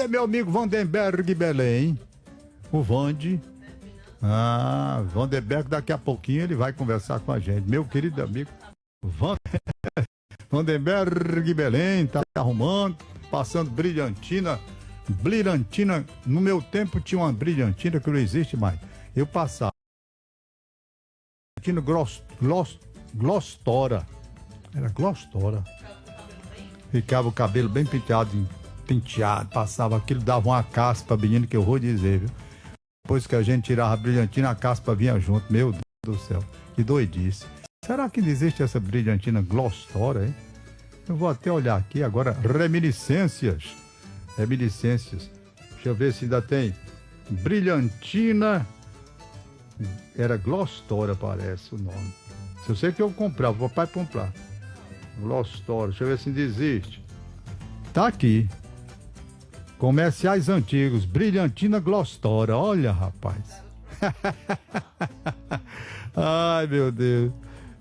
Cadê meu amigo Vandenberg Belém? O Vande. Vandenberg, daqui a pouquinho ele vai conversar com a gente. Meu querido amigo Vandenberg Belém, tá arrumando, passando brilhantina. Brilhantina, no meu tempo tinha uma brilhantina que não existe mais. Eu passava Glostora. Era Glostora. Ficava o cabelo bem penteado, passava aquilo, dava uma caspa, menino, que eu vou dizer, viu? Depois que a gente tirava a brilhantina, a caspa vinha junto. Meu Deus do céu, que doidice. Será que existe essa brilhantina Glostora, hein? Eu vou até olhar aqui agora, reminiscências. Deixa eu ver se ainda tem. Brilhantina. Era Glostora, parece o nome. Se eu sei que eu comprava, o papai comprar. Glostora, deixa eu ver se ainda existe. Tá aqui. Comerciais antigos, Brilhantina Glostora. Olha, rapaz. Ai, meu Deus.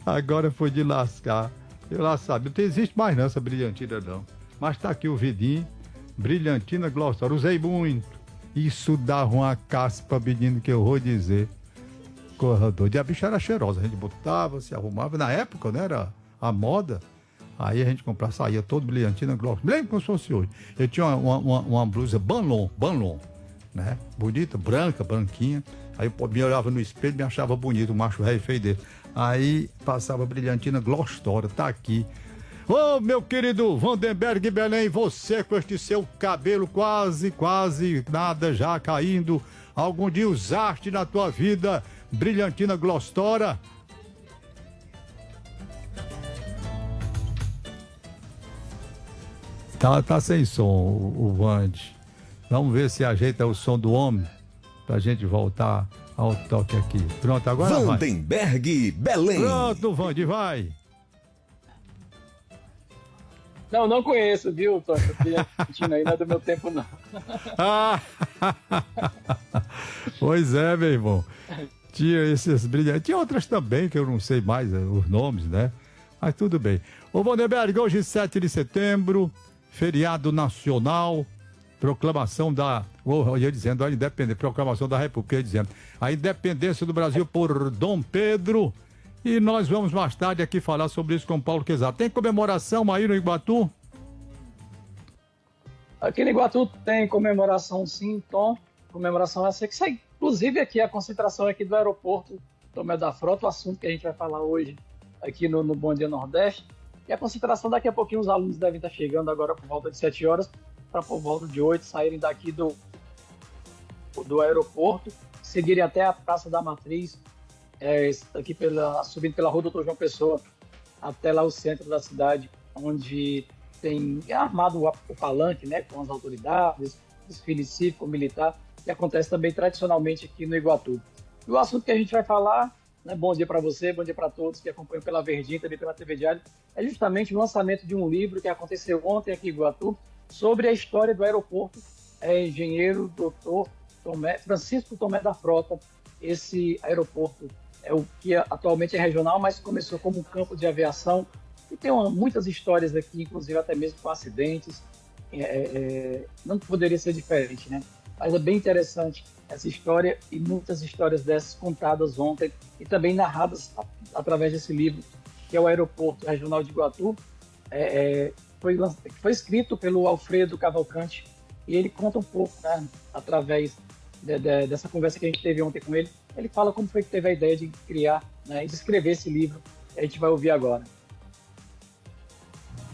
Agora foi de lascar. Eu lá sabia. Não existe mais não essa brilhantina, não. Mas tá aqui o vidinho. Brilhantina Glostora. Usei muito. Isso dava uma caspa, menino, que eu vou dizer. Corredor. E a bicha era cheirosa. A gente botava, se arrumava. Na época, né? Era a moda. Aí a gente comprava, saía todo brilhantina Glostora. Lembra como se fosse hoje. Eu tinha uma blusa Banlon, né? Bonita, branquinha. Aí eu me olhava no espelho e me achava bonito, o macho velho feio dele. Aí passava brilhantina Glostora, tá aqui. Ô, meu querido Vandenberg Belém, você com este seu cabelo quase nada já caindo. Algum dia usaste na tua vida brilhantina Glostora? Tá sem som o Vande. Vamos ver se ajeita o som do homem pra gente voltar ao toque aqui. Pronto, agora vai. Vandenberg Belém. Pronto, Vande, vai. Não conheço, viu, Tony? Brilhantina aí não é do meu tempo, não. Pois é, meu irmão. Tinha esses brilhantes. Tinha outras também, que eu não sei mais os nomes, né? Mas tudo bem. Ô, Vandenberg, hoje 7 de setembro, feriado nacional, proclamação da... Eu ia dizendo, a independência, proclamação da República, eu ia dizendo, a independência do Brasil por Dom Pedro. E nós vamos mais tarde aqui falar sobre isso com o Paulo Quezada. Tem comemoração aí no Iguatu? Aqui no Iguatu tem comemoração, sim, Tom. Comemoração essa que sai. Inclusive aqui a concentração aqui do aeroporto Tomé da Frota, o assunto que a gente vai falar hoje aqui no Bom Dia Nordeste. E a concentração daqui a pouquinho, os alunos devem estar chegando agora por volta de 7 horas, para por volta de 8 saírem daqui do aeroporto, seguirem até a Praça da Matriz, aqui subindo pela rua Doutor João Pessoa, até lá o centro da cidade, onde tem armado o palanque, né, com as autoridades, desfile cívico-militar, que acontece também tradicionalmente aqui no Iguatu. E o assunto que a gente vai falar, né, bom dia para você, bom dia para todos que acompanham pela Verdinha, também pela TV Diário, é justamente o lançamento de um livro que aconteceu ontem aqui em Iguatu, sobre a história do aeroporto, engenheiro Dr. Francisco Tomé da Frota. Esse aeroporto é o que atualmente é regional, mas começou como um campo de aviação e tem muitas histórias aqui, inclusive até mesmo com acidentes. Não poderia ser diferente, né? Mas é bem interessante essa história e muitas histórias dessas contadas ontem e também narradas através desse livro, que é o Aeroporto Regional de Iguatu. Foi escrito pelo Alfredo Cavalcante e ele conta um pouco, né, através dessa conversa que a gente teve ontem com ele. Ele fala como foi que teve a ideia de criar, né, e de escrever esse livro. A gente vai ouvir agora.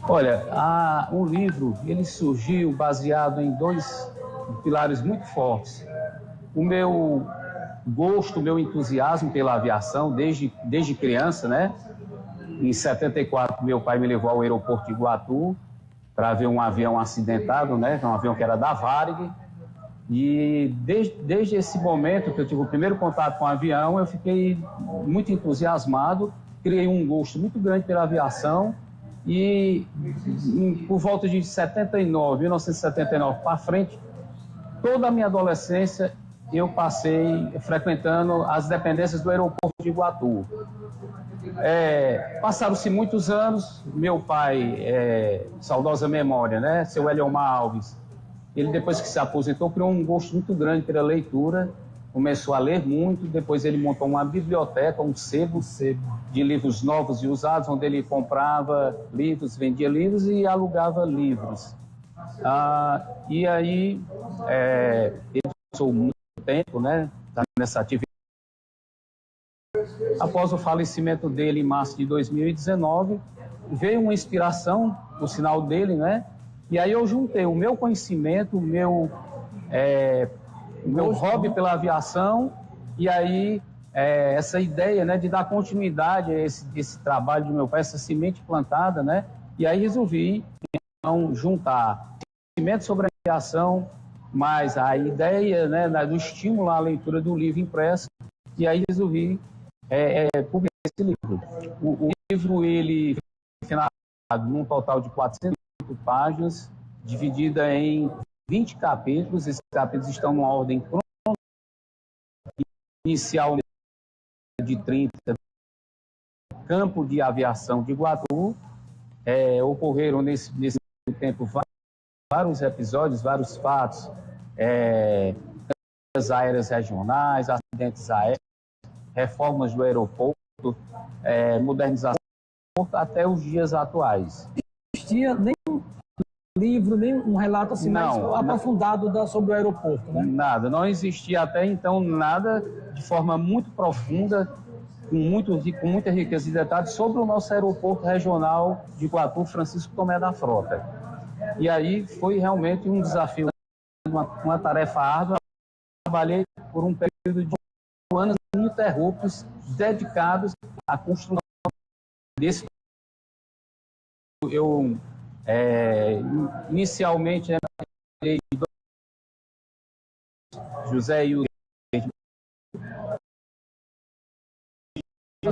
Olha, o livro ele surgiu baseado em dois pilares muito fortes. O meu gosto, o meu entusiasmo pela aviação desde criança, né? Em 74, meu pai me levou ao aeroporto de Iguatu para ver um avião acidentado, né? Um avião que era da Varig. E desde esse momento que eu tive o primeiro contato com o avião, eu fiquei muito entusiasmado, criei um gosto muito grande pela aviação e por volta de 1979 para frente, toda a minha adolescência eu passei frequentando as dependências do aeroporto de Iguatu. Passaram-se muitos anos, meu pai, saudosa memória, né? Seu Eliomar Alves, Ele, depois que se aposentou, criou um gosto muito grande pela leitura, começou a ler muito, depois ele montou uma biblioteca, um sebo de livros novos e usados, onde ele comprava livros, vendia livros e alugava livros. E aí, ele passou muito tempo, né, nessa atividade. Após o falecimento dele, em março de 2019, veio uma inspiração, o sinal dele, né? E aí eu juntei o meu conhecimento, o meu hobby pela aviação, e aí essa ideia, né, de dar continuidade a esse trabalho do meu pai, essa semente plantada, né? E aí resolvi, então, juntar conhecimento sobre a aviação, mais a ideia, né, do estímulo à leitura do livro impresso, e aí resolvi publicar esse livro. O livro, ele foi finalizado num total de 408 páginas, dividida em 20 capítulos. Esses capítulos estão numa ordem cronológica, inicial de 30, campo de aviação de Iguatu. Ocorreram nesse tempo vários episódios, vários fatos, aéreas regionais, acidentes aéreos, reformas do aeroporto, modernização até os dias atuais. Não existia nenhum livro, nem um relato assim mais aprofundado sobre o aeroporto, né? Nada, não existia até então nada de forma muito profunda, com muita riqueza de detalhes sobre o nosso aeroporto regional de Iguatu, Francisco Tomé da Frota. E aí foi realmente um desafio, uma tarefa árdua. Trabalhei por um período de anos ininterruptos, dedicados à construção desse. Eu inicialmente José e o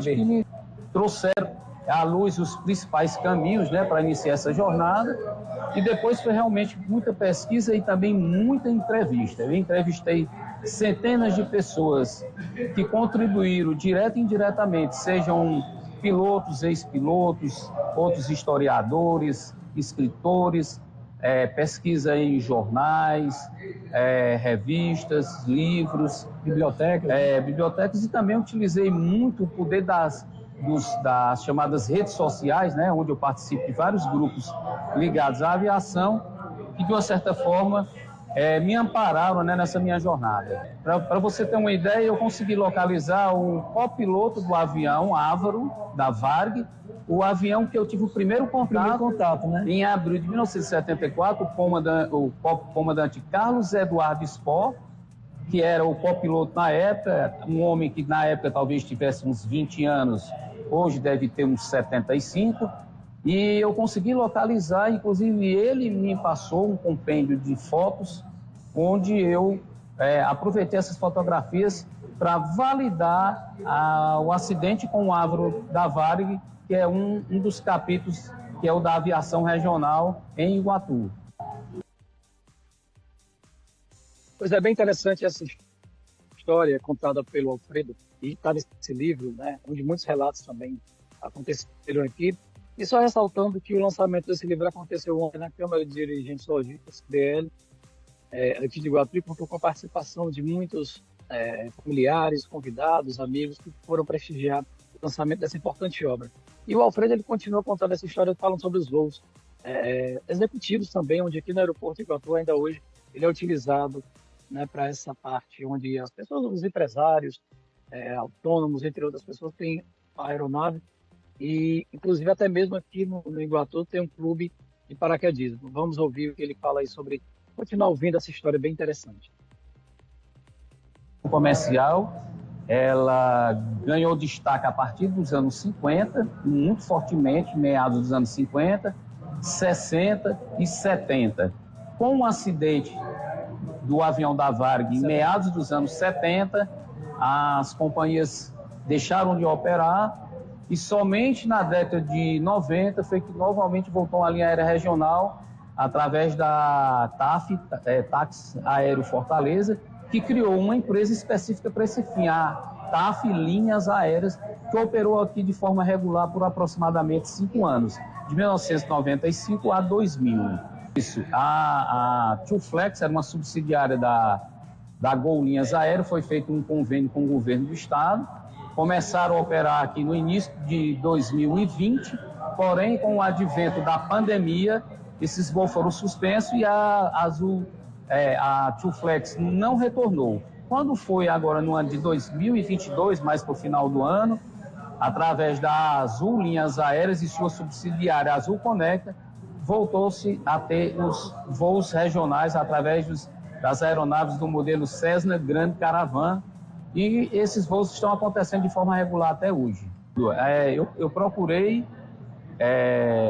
que me trouxeram à luz os principais caminhos, né, para iniciar essa jornada. E depois foi realmente muita pesquisa e também muita entrevista. Eu entrevistei centenas de pessoas que contribuíram direto e indiretamente, sejam pilotos, ex-pilotos, outros historiadores, escritores, pesquisa em jornais, revistas, livros, bibliotecas, e também utilizei muito o poder das chamadas redes sociais, né, onde eu participo de vários grupos ligados à aviação, que de uma certa forma me ampararam, né, nessa minha jornada. Para você ter uma ideia, eu consegui localizar o copiloto do avião Ávaro, da Varg, o avião que eu tive o primeiro contato, né? Em abril de 1974, o comandante Carlos Eduardo Spohr, que era o copiloto na época, um homem que na época talvez tivesse uns 20 anos, hoje deve ter uns 75, e eu consegui localizar, inclusive ele me passou um compêndio de fotos, onde eu aproveitei essas fotografias para validar o acidente com o Ávaro da Varg, que é um dos capítulos, que é o da aviação regional em Iguatu. Pois é, bem interessante essa história contada pelo Alfredo, e está nesse livro, né, onde muitos relatos também aconteceram aqui. E só ressaltando que o lançamento desse livro aconteceu ontem na Câmara de Dirigentes Logísticos, CDL, aqui de Iguatu, contou com a participação de muitos familiares, convidados, amigos que foram prestigiar o lançamento dessa importante obra. E o Alfredo, ele continua contando essa história, falando sobre os voos executivos também, onde aqui no aeroporto de Iguatu, ainda hoje, ele é utilizado, né, para essa parte onde as pessoas, os empresários, autônomos, entre outras pessoas, têm a aeronave. E, inclusive, até mesmo aqui no Iguatu tem um clube de paraquedismo. Vamos ouvir o que ele fala aí sobre... Continuar ouvindo essa história bem interessante. O comercial, ela ganhou destaque a partir dos anos 50, muito fortemente, meados dos anos 50, 60 e 70. Com o acidente do avião da Varg em meados dos anos 70, as companhias deixaram de operar, e somente na década de 90 foi que novamente voltou a linha aérea regional através da TAF, Táxi Aéreo Fortaleza, que criou uma empresa específica para esse fim, a TAF Linhas Aéreas, que operou aqui de forma regular por aproximadamente 5 anos, de 1995 a 2000. Isso. A Tuflex era uma subsidiária da Gol Linhas Aéreas, foi feito um convênio com o governo do estado, começaram a operar aqui no início de 2020, porém, com o advento da pandemia, esses voos foram suspensos e a Tuflex não retornou. Quando foi agora no ano de 2022, mais para o final do ano, através da Azul Linhas Aéreas e sua subsidiária Azul Conecta, voltou-se a ter os voos regionais através das aeronaves do modelo Cessna Grande Caravan, e esses voos estão acontecendo de forma regular até hoje. Eu procurei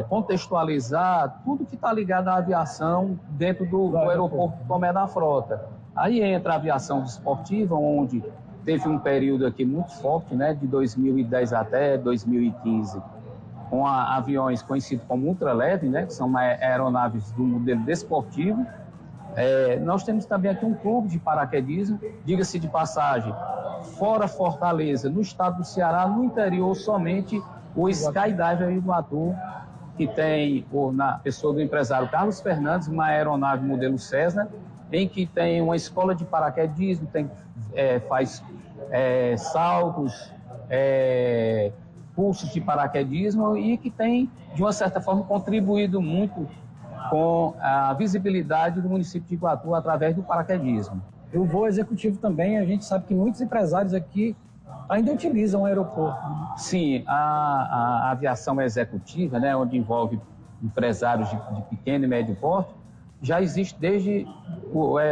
contextualizar tudo que está ligado à aviação dentro do aeroporto Tomé da Frota. Aí entra a aviação desportiva, onde teve um período aqui muito forte, né, de 2010 até 2015, com aviões conhecidos como ultraleve, né, que são aeronaves do modelo desportivo. Nós temos também aqui um clube de paraquedismo, diga-se de passagem, fora Fortaleza, no estado do Ceará, no interior, somente o Skydiver Iguatu, que tem, na pessoa do empresário Carlos Fernandes, uma aeronave modelo Cessna, em que tem uma escola de paraquedismo, faz saltos, cursos de paraquedismo, e que tem, de uma certa forma, contribuído muito com a visibilidade do município de Iguatu através do paraquedismo. O voo executivo também, a gente sabe que muitos empresários aqui ainda utilizam o aeroporto. Sim, a aviação executiva, né, onde envolve empresários de pequeno e médio porte, já existe desde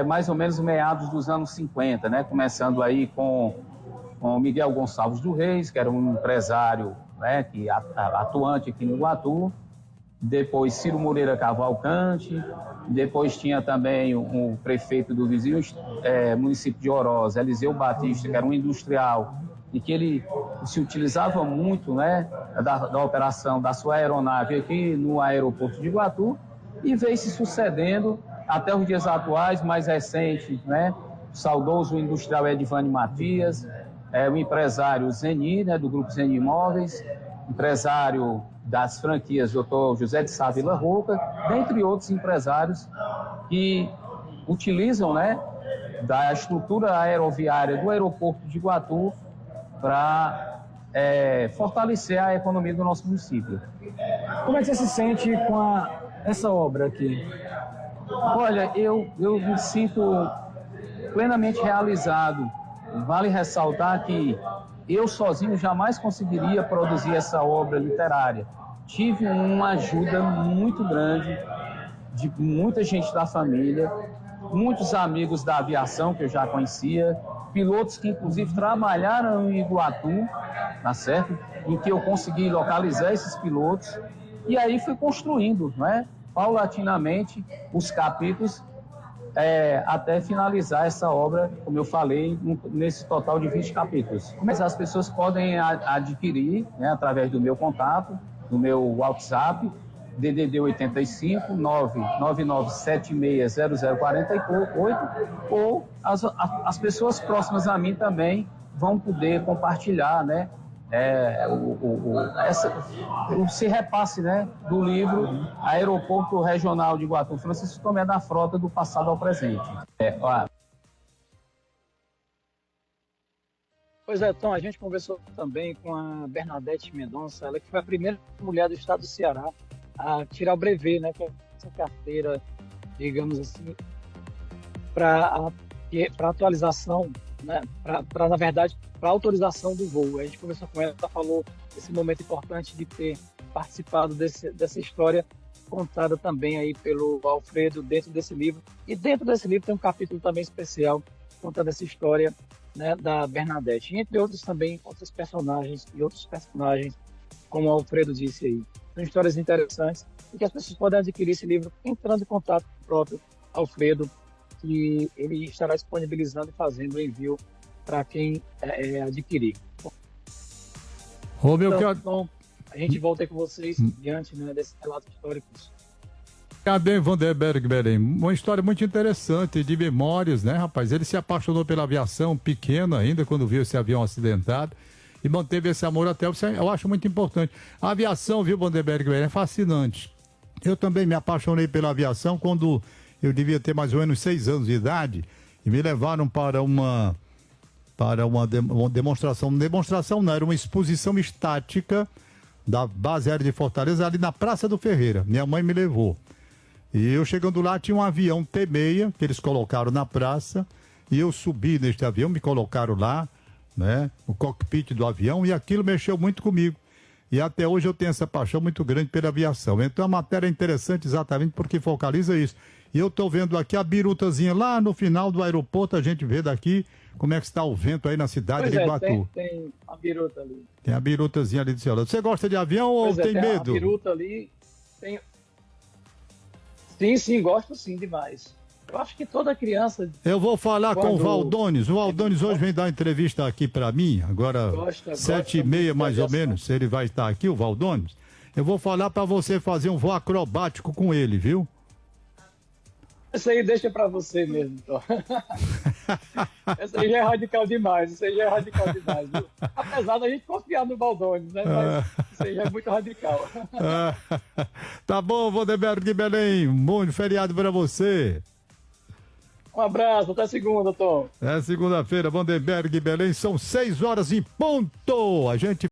mais ou menos meados dos anos 50, né, começando aí com Miguel Gonçalves do Reis, que era um empresário, né, atuante aqui no Iguatu, depois Ciro Moreira Cavalcante, depois tinha também o prefeito do vizinho município de Oroz, Eliseu Batista, que era um industrial, e que ele se utilizava muito, né, da operação da sua aeronave aqui no aeroporto de Iguatu, e veio se sucedendo até os dias atuais, mais recente, né, o saudoso industrial Edivane Matias, o empresário Zeni, né, do Grupo Zeni Imóveis, empresário das franquias Dr. José de Sá Vila Roca, dentre outros empresários que utilizam, né, da estrutura aeroviária do aeroporto de Iguatu para fortalecer a economia do nosso município. Como é que você se sente com essa obra aqui? Olha, eu me sinto plenamente realizado. Vale ressaltar que eu sozinho jamais conseguiria produzir essa obra literária. Tive uma ajuda muito grande de muita gente da família, muitos amigos da aviação que eu já conhecia, pilotos que inclusive trabalharam em Iguatu, tá certo? Em que eu consegui localizar esses pilotos, e aí fui construindo, né, paulatinamente os capítulos até finalizar essa obra, como eu falei, nesse total de 20 capítulos. Mas as pessoas podem adquirir, né, através do meu contato, do meu WhatsApp, DDD 85 999760048, ou as pessoas próximas a mim também vão poder compartilhar, né, esse repasse, né, do livro Aeroporto Regional de Iguatu Francisco Tomé da Frota, do passado ao presente. Pois é, Tom, a gente conversou também com a Bernadette Mendonça, ela que foi a primeira mulher do estado do Ceará a tirar o brevet, né, que é essa carteira, digamos assim, para atualização, né, na verdade, para autorização do voo. A gente conversou com ela, ela falou esse momento importante de ter participado dessa história contada também aí pelo Alfredo dentro desse livro. E dentro desse livro tem um capítulo também especial contando essa história, né, da Bernadette. E entre outros também, outros personagens, como o Alfredo disse aí. São histórias interessantes e que as pessoas podem adquirir esse livro entrando em contato com o próprio Alfredo, que ele estará disponibilizando e fazendo o envio para quem adquirir. Então, a gente volta aí com vocês diante, né, desses relatos históricos. Cadê Vanderberg Belém? Uma história muito interessante de memórias, né, rapaz? Ele se apaixonou pela aviação, pequeno ainda, quando viu esse avião acidentado, e manteve esse amor até. Eu acho muito importante. A aviação, viu, Vanderberg Belém, é fascinante. Eu também me apaixonei pela aviação quando eu devia ter mais ou menos 6 anos de idade e me levaram para uma demonstração. Demonstração não, era uma exposição estática da base aérea de Fortaleza, ali na Praça do Ferreira. Minha mãe me levou. E eu chegando lá, tinha um avião T-6 que eles colocaram na praça e eu subi neste avião, me colocaram lá, né, o cockpit do avião, e aquilo mexeu muito comigo. E até hoje eu tenho essa paixão muito grande pela aviação. Então a matéria é interessante exatamente porque focaliza isso. E eu estou vendo aqui a birutazinha lá no final do aeroporto, a gente vê daqui como é que está o vento aí na cidade de Iguatu. Tem a biruta ali. Tem a birutazinha ali do seu lado. Você gosta de avião ou tem medo? A biruta ali. Sim, gosto sim demais. Eu acho que toda criança... Eu vou falar com o Valdones. O Valdones hoje vem dar uma entrevista aqui para mim, agora 7h30 mais ou menos, se ele vai estar aqui, o Valdones. Eu vou falar para você fazer um voo acrobático com ele, viu? Isso aí deixa para você mesmo, então. Isso aí já é radical demais, viu? Apesar da gente confiar no Valdones, né? Mas isso aí já é muito radical. Tá bom, Vandenberg de Belém. Um bom feriado para você. Um abraço, até segunda, Tom. É segunda-feira, Vandenberg de Belém, são 6 horas em ponto. A gente